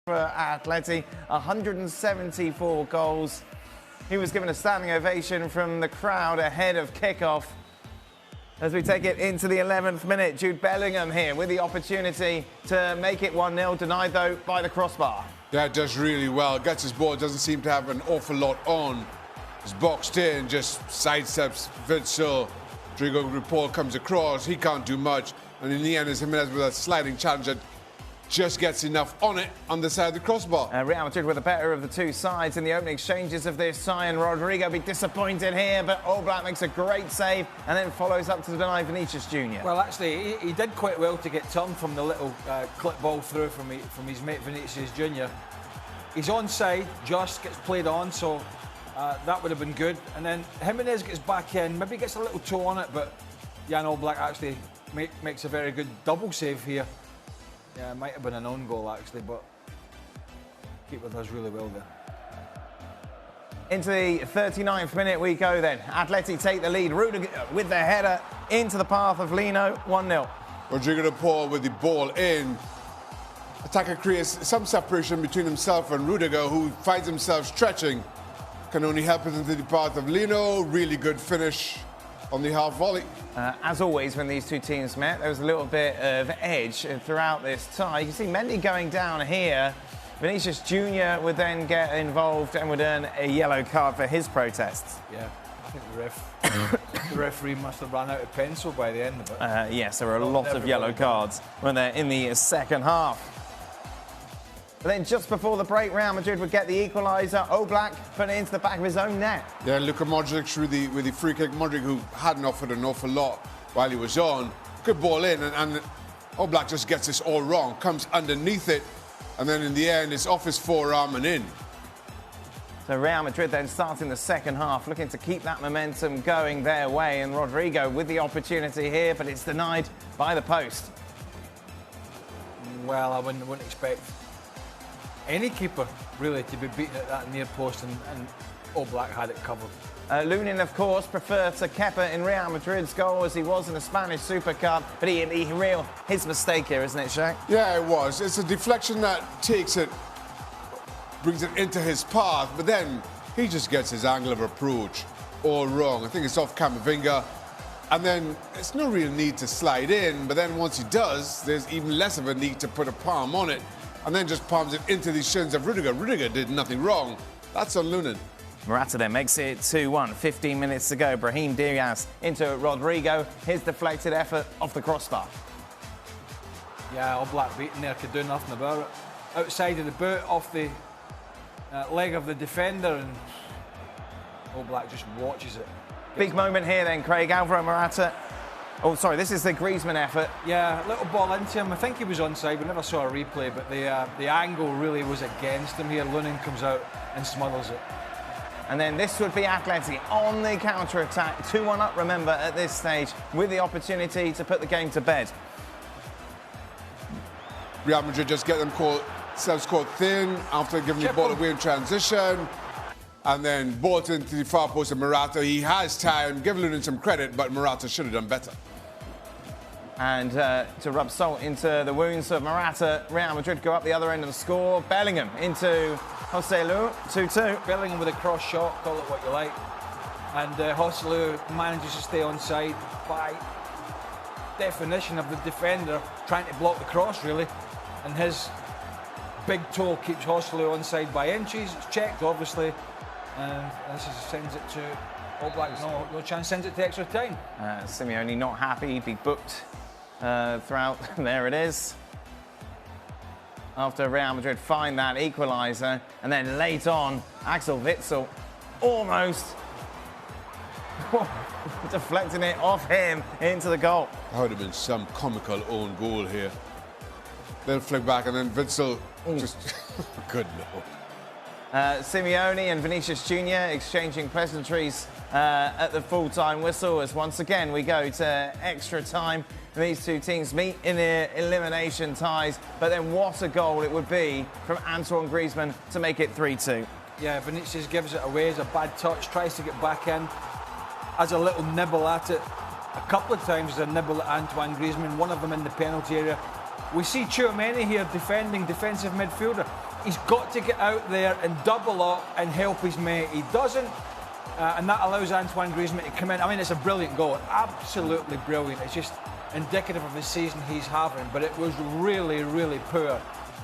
For Atleti, 174 goals. He was given a standing ovation from the crowd ahead of kickoff. As we take it into the 11th minute, Jude Bellingham here with the opportunity to make it 1-0, denied though by the crossbar. Yeah, does really well. Gets his ball, doesn't seem to have an awful lot on. He's boxed in, just sidesteps Witsel. Rodrigo Paul comes across, he can't do much. And in the end, it's Jimenez with a sliding challenge that just gets enough on it on the side of the crossbar. Real Madrid with the better of the two sides in the opening exchanges of this tie, and Rodrigo be disappointed here, but Oblak makes a great save and then follows up to deny Vinicius Jr. Well, actually, he did quite well to get turned from the little clip ball through from his mate Vinicius Jr. He's onside, just gets played on, so that would have been good. And then Jimenez gets back in, maybe gets a little toe on it, but Jan Oblak actually makes a very good double save here. Yeah, it might have been an own goal actually, but keeper does really well there. Into the 39th minute we go then. Atleti take the lead. Rudiger with the header into the path of Lino, 1-0. Rodrigo Paul with the ball in. Attacker creates some separation between himself and Rudiger, who finds himself stretching. Can only help it into the path of Lino. Really good finish on the half volley. As always, when these two teams met, there was a little bit of edge throughout this tie. You can see Mendy going down here. Vinicius Jr. would then get involved and would earn a yellow card for his protests. Yeah, I think the referee must have run out of pencil by the end of it. Yes, there were a lot of yellow cards when they're in the second half. But then just before the break, Real Madrid would get the equaliser. Oblak put it into the back of his own net. Yeah, Luka Modric with the free kick. Modric, who hadn't offered an awful lot while he was on. Good ball in, and Oblak just gets this all wrong. Comes underneath it, and then in the end, it's off his forearm and in. So Real Madrid then starting the second half, looking to keep that momentum going their way. And Rodrigo with the opportunity here, but it's denied by the post. Well, I wouldn't expect any keeper really to be beaten at that near post, and Oblak had it covered. Lunin, of course, preferred to Kepa in Real Madrid's goal as he was in the Spanish Super Cup, but his mistake here, isn't it, Shaq? Yeah, it was. It's a deflection that takes it, brings it into his path, but then he just gets his angle of approach all wrong. I think it's off Camavinga, and then there's no real need to slide in, but then once he does, there's even less of a need to put a palm on it, and then just palms it into the shins of Rudiger. Rudiger did nothing wrong. That's on Lunin. Morata then makes it 2-1. 15 minutes to go. Brahim Diaz into Rodrigo. His deflected effort off the crossbar. Yeah, Oblak beaten there, could do nothing about it. Outside of the boot, off the leg of the defender, and Oblak just watches it. Big moment here then, Craig. Alvaro Morata. Oh, sorry, this is the Griezmann effort. Yeah, little ball into him. I think he was onside. We never saw a replay, but the angle really was against him here. Lunin comes out and smothers it. And then this would be Atleti on the counter-attack. 2-1 up, remember, at this stage, with the opportunity to put the game to bed. Real Madrid just get themselves caught thin after giving the ball away in transition. And then ball into the far post of Morata. He has time. Give Lunin some credit, but Morata should have done better. And to rub salt into the wounds of Morata, Real Madrid go up the other end of the score. Bellingham into Joselu, 2-2. Bellingham with a cross shot, call it what you like. And Joselu manages to stay onside by definition of the defender trying to block the cross, really. And his big toe keeps Joselu onside by inches. It's checked, obviously. And this sends it to Oblak. No chance, sends it to extra time. Simeone not happy, he'd be booked throughout. There it is. After Real Madrid find that equaliser, and then late on, Axel Witsel almost deflecting it off him into the goal. That would have been some comical own goal here. Then flick back, and then Witsel just good no. Simeone and Vinicius Jr. exchanging pleasantries at the full-time whistle as once again we go to extra time. And these two teams meet in the elimination ties, but then what a goal it would be from Antoine Griezmann to make it 3-2. Yeah, Vinicius gives it away as a bad touch, tries to get back in, has a little nibble at it. A couple of times as a nibble at Antoine Griezmann, one of them in the penalty area. We see Tchouaméni here defending defensive midfielder. he's got to get out there and double up and help his mate. He doesn't, and that allows Antoine Griezmann to come in. I mean, it's a brilliant goal, absolutely brilliant. It's just indicative of the season he's having, but it was really, really poor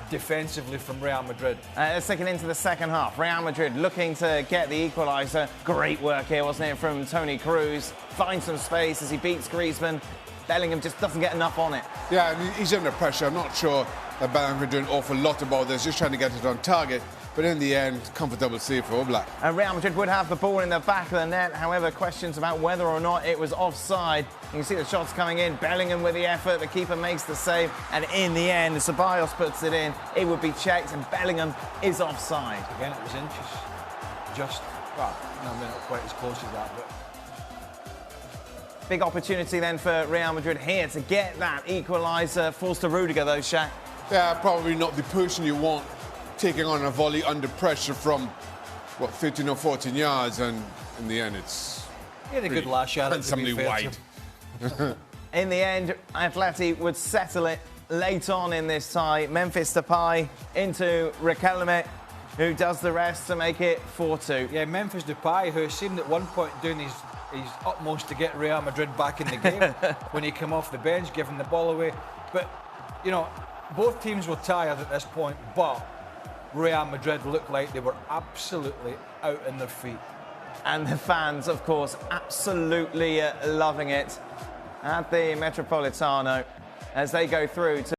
defensively from Real Madrid. Let's take it into the second half. Real Madrid looking to get the equaliser. Great work here, wasn't it, from Toni Kroos. Finds some space as he beats Griezmann. Bellingham just doesn't get enough on it. Yeah, and he's under pressure. I'm not sure that Bellingham can do an awful lot about this, just trying to get it on target. But in the end, comfortable save for Oblak. Real Madrid would have the ball in the back of the net. However, questions about whether or not it was offside. You can see the shots coming in. Bellingham with the effort. The keeper makes the save. And in the end, Ceballos puts it in. It would be checked, and Bellingham is offside. Again, it was inches. Just, well, no, not quite as close as that, but... Big opportunity then for Real Madrid here to get that equaliser. Falls to Rudiger, though, Shaq. Yeah, probably not the person you want taking on a volley under pressure from, what, 13 or 14 yards, and in the end it's... He had a good lash at it, to be fair wide. In the end, Atleti would settle it late on in this tie. Memphis Depay into Riquelme, who does the rest to make it 4-2. Yeah, Memphis Depay, who seemed at one point doing his utmost to get Real Madrid back in the game when he came off the bench, giving the ball away. But, you know, both teams were tired at this point, but Real Madrid looked like they were absolutely out on their feet. And the fans, of course, absolutely loving it at the Metropolitano as they go through to